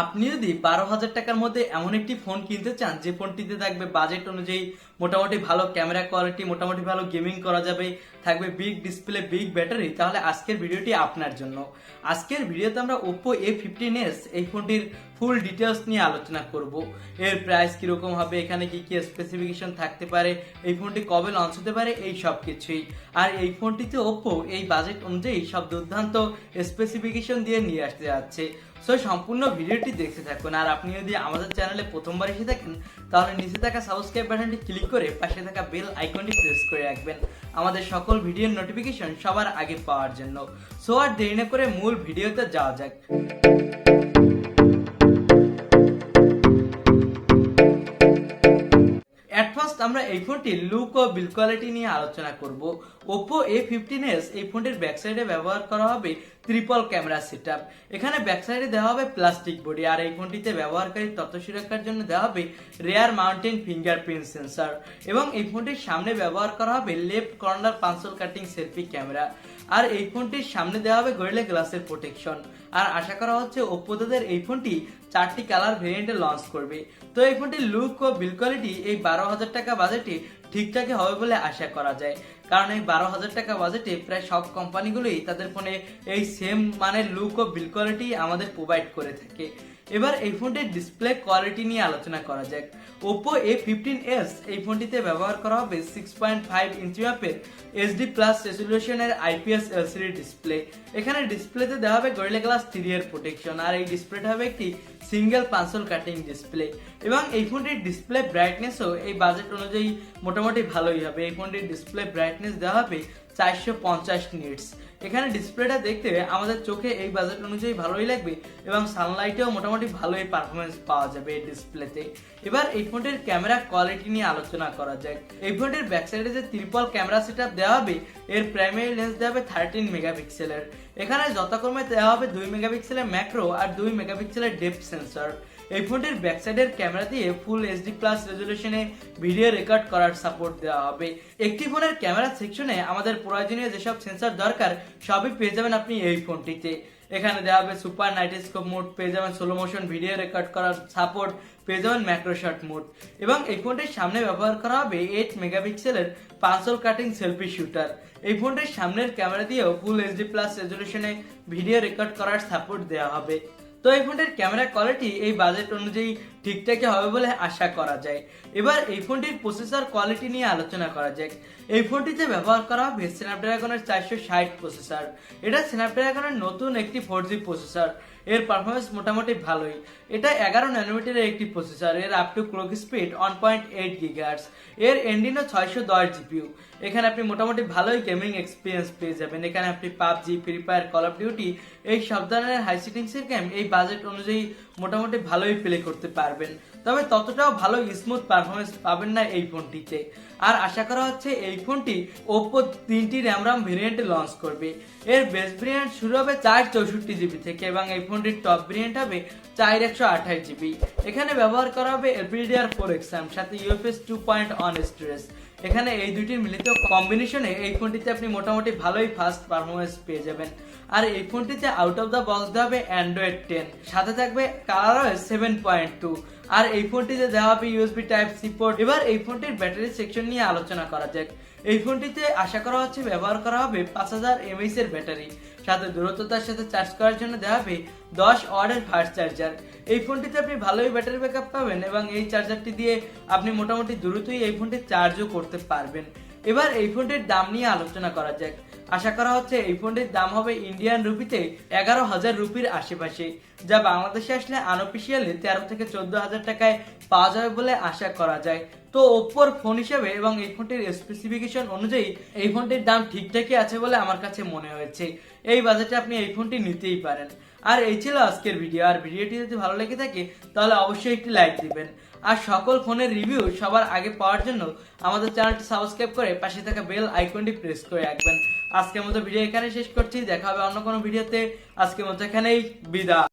আপনি যদি 12,000 টাকার মধ্যে এমন একটি ফোন কিনতে চান যে ফোনটিতে থাকবে বাজেট অনুযায়ী মোটামুটি ভালো ক্যামেরা কোয়ালিটি, মোটামুটি ভালো গেমিং করা যাবে, থাকবে বিগ ডিসপ্লে, বিগ ব্যাটারি, তাহলে আজকের ভিডিওটি আপনার জন্য। আজকের ভিডিওতে আমরা Oppo A15s এই ফোনটির ফুল ডিটেলস নিয়ে আলোচনা করব। এর প্রাইস কিরকম হবে, এখানে কি কি স্পেসিফিকেশন থাকতে পারে, এই ফোনটি কবে লঞ্চ হতে পারে, এই সব কিছুই। আর এই ফোনটিতে Oppo এই বাজেট অনুযায়ী সব দুর্দান্ত স্পেসিফিকেশন দিয়ে নিয়ে আসতে যাচ্ছে। সো সম্পূর্ণ ভিডিওটি দেখতে থাকুন। আর আপনি যদি আমাদের চ্যানেলে প্রথমবার এসে থাকেন তাহলে নিচে থাকা সাবস্ক্রাইব বাটনটি ক্লিক করে পাশে থাকা বেল আইকনটি প্রেস করে রাখবেন আমাদের সকল ভিডিওর নোটিফিকেশন সবার আগে পাওয়ার জন্য। সো আর দেরি না করে মূল ভিডিওতে যাওয়া যাক। আমরা এই ফোনটির লুক ও বিল্ড কোয়ালিটি নিয়ে আলোচনা করব। Oppo A15s এই ফোনটির ব্যাক সাইডে ব্যবহার করা হবে ট্রিপল ক্যামেরা সেটআপ। এখানে ব্যাক সাইডে দেওয়া হবে প্লাস্টিক বডি, আর এই ফোনটিতে ব্যবহারকারীর তথ্য সুরক্ষার জন্য দেওয়া হবে রেয়ার মাউন্টেন ফিঙ্গারপ্রিন্ট সেন্সর, এবং এই ফোনটির সামনে ব্যবহার করা হবে left corner পাঞ্চল cutting selfie camera. আর এই ফোনটির সামনে দেওয়া হবে গরিলা গ্লাসের প্রোটেকশন। আর আশা করা হচ্ছে Oppo তাদের এই ফোনটি 4টি কালার ভেরিয়েন্টে লঞ্চ করবে। তো এই ফোনটির লুক ও বিল্ড কোয়ালিটি এই 12,000 টাকা বাজেটে ঠিকঠাকই হবে বলে আশা করা যায়, কারণ এই 12,000 টাকা বাজেটে প্রায় সব কোম্পানিগুলোই তাদের ফোনে এই সেম মানের লুক ও বিল্ড কোয়ালিটি আমাদের প্রোভাইড করে থাকে। এবার এই ফোনটির ডিসপ্লে কোয়ালিটি নিয়ে আলোচনা করা যাক। Oppo A15s এই ফোনটিতে ব্যবহার করা হবে 6.5 ইঞ্চি মাপের HD+ রেজোলিউশনের IPS LCD ডিসপ্লে। এখানে ডিসপ্লেতে দেওয়া হবে গরিলা গ্লাস 3 এর প্রোটেকশন, আর এই ডিসপ্লেটা হবে একটি সিঙ্গেল পাঞ্চল কাটিং ডিসপ্লে। এবং এই ফোনটির ডিসপ্লে ব্রাইটনেসও এই বাজেট অনুযায়ী মোটামুটি ভালোই হবে। এই ফোনটির ডিসপ্লে ব্রাইটনেস দেওয়া হবে 450 নিটস। এখানে ডিসপ্লেটা দেখতে আমাদের চোখে এই বাজেট অনুযায়ী ভালোই লাগবে, এবং সানলাইটেও মোটামুটি ভালোই পারফরমেন্স পাওয়া যাবে এই ডিসপ্লেতে। এবার এই ফোনটির ক্যামেরা কোয়ালিটি নিয়ে আলোচনা করা যাক। এই ফোনটির ব্যাক সাইডে যে ট্রিপল ক্যামেরা সেটআপ দেওয়া হবে, এর প্রাইমারি লেন্স দেওয়া হবে 13 মেগাপিক্সেলের। এখানে যথাক্রমে দেওয়া হবে 2 মেগাপিক্সেলের ম্যাক্রো আর 2 মেগাপিক্সেলের ডেপথ সেন্সর। এই ফোনটির ব্যাক সাইডের ক্যামেরা দিয়ে ফুল HD+ রেজোলিউশনে ভিডিও রেকর্ড করার সাপোর্ট দেওয়া হবে। একটি ফোনের ক্যামেরা সেকশনে আমাদের প্রয়োজনীয় যেসব সেন্সর দরকার সবই পেয়ে যাবেন আপনি এই ফোনটিতে। এখানে দেওয়া হবে সুপার নাইটস্কোপ মোড, পেয়ে যাবেন স্লো মোশন ভিডিও রেকর্ড করার সাপোর্ট, পেয়ে যাবেন ম্যাক্রো শট মোড, এবং এই ফোনটির সামনে ব্যবহার করা হবে 8 মেগাপিক্সেলের পাঞ্চল কাটিং সেলফি শুটার। এই ফোনটির সামনের ক্যামেরা দিয়েও ফুল HD+ রেজোলিউশনে ভিডিও রেকর্ড করার সাপোর্ট দেওয়া হবে। তো এই ফোনটির ক্যামেরা কোয়ালিটি এই বাজেট অনুযায়ী ঠিকঠাকই হবে বলে আশা করা যায়। এবার এই ফোনটির প্রসেসর কোয়ালিটি নিয়ে আলোচনা করা যাক। এই ফোনটিতে ব্যবহার করা হবে স্ন্যাপড্রাগনের 460 প্রসেসর। এটা স্ন্যাপড্রাগনের নতুন একটি 4G প্রসেসর। এর পারফরমেন্স মোটামুটি ভালোই। এটা 11 ন্যানোমিটারের একটি প্রসেসর। এর up to clock speed 1.8 GHz। এর এন্ডিনো 610 GPU। এখানে আপনি মোটামুটি ভালোই গেমিং এক্সপিরিয়েন্স পেয়ে যাবেন। এখানে আপনি PUBG, free fire, call of duty এই সব ধরনের হাই সেটিংসের গেম এই বাজেট অনুযায়ী মোটামুটি ভালোই প্লে করতে পারবেন। তবে ততটাও ভালো স্মুথ পারফরমেন্স পাবেন না এই ফোনটিতে। আর আশা করা হচ্ছে এই ফোনটি Oppo 3টি র্যাম ভেরিয়েন্টে লঞ্চ করবে। এর বেস ভেরিয়েন্ট শুরু হবে 464GB থেকে, এবং এই ফোনটির টপ ভেরিয়েন্ট হবে 4128GB। এখানে ব্যবহার করা হবে LPDDR4 এক্সাম, সাথে UFS 2.1 স্টোরেজ। এখানে এই দুইটির মিলিত কম্বিনেশনে এই ফোনটিতে আপনি মোটামুটি ভালোই ফাস্ট পারফরমেন্স পেয়ে যাবেন। আর এই ফোনটিতে আউট অফ দ্য বক্স দেওয়া হবে Android 10, সাথে থাকবে ColorOS 7.2, আর এই ফোনটিতে দেওয়া হবে USB Type-C পোর্ট। এবার এই ফোনটির ব্যাটারি সেকশন নিয়ে আলোচনা করা যাক। এই ফোনটিতে আশা করা হচ্ছে ব্যবহার করা হবে 5000 mAh এর ব্যাটারি, সাথে দ্রুততার সাথে চার্জ করার জন্য দেওয়া হবে 10 ওয়াটের ফাস্ট চার্জার। এই ফোনটিতে আপনি ভালোই ব্যাটারি ব্যাকআপ পাবেন, এবং এই চার্জারটি দিয়ে আপনি মোটামুটি দ্রুতই এই ফোনটি চার্জও করতে পারবেন। এবার এই ফোনটির দাম নিয়ে আলোচনা করা যাক। আশা করা হচ্ছে এই ফোনটির দাম হবে ইন্ডিয়ান রুপিতে 11,000 রুপির আশেপাশে, যা বাংলাদেশে আসলে আনঅফিসিয়ালি 13 থেকে 14,000 টাকায় পাওয়া যাবে বলে আশা করা যায়। তো ওপ্পোর ফোন হিসেবে এবং এই ফোনটির স্পেসিফিকেশন অনুযায়ী এই ফোনটির দাম ঠিকঠাকই আছে বলে আমার কাছে মনে হয়েছে। এই বাজেটে আপনি এই ফোনটি নিতেই পারেন। আর এই ছিল আজকের ভিডিও। আর ভিডিওটি যদি ভালো লেগে থাকে তাহলে অবশ্যই একটি লাইক দিবেন। আর সকল ফোনের রিভিউ সবার আগে পাওয়ার জন্য আমাদের চ্যানেলটি সাবস্ক্রাইব করে পাশে থাকা বেল আইকনটি প্রেস করে রাখবেন। আজকের মতো ভিডিও এখানে শেষ করছি। দেখা হবে অন্য কোনো ভিডিওতে। আজকের মতো এখানেই বিদায়।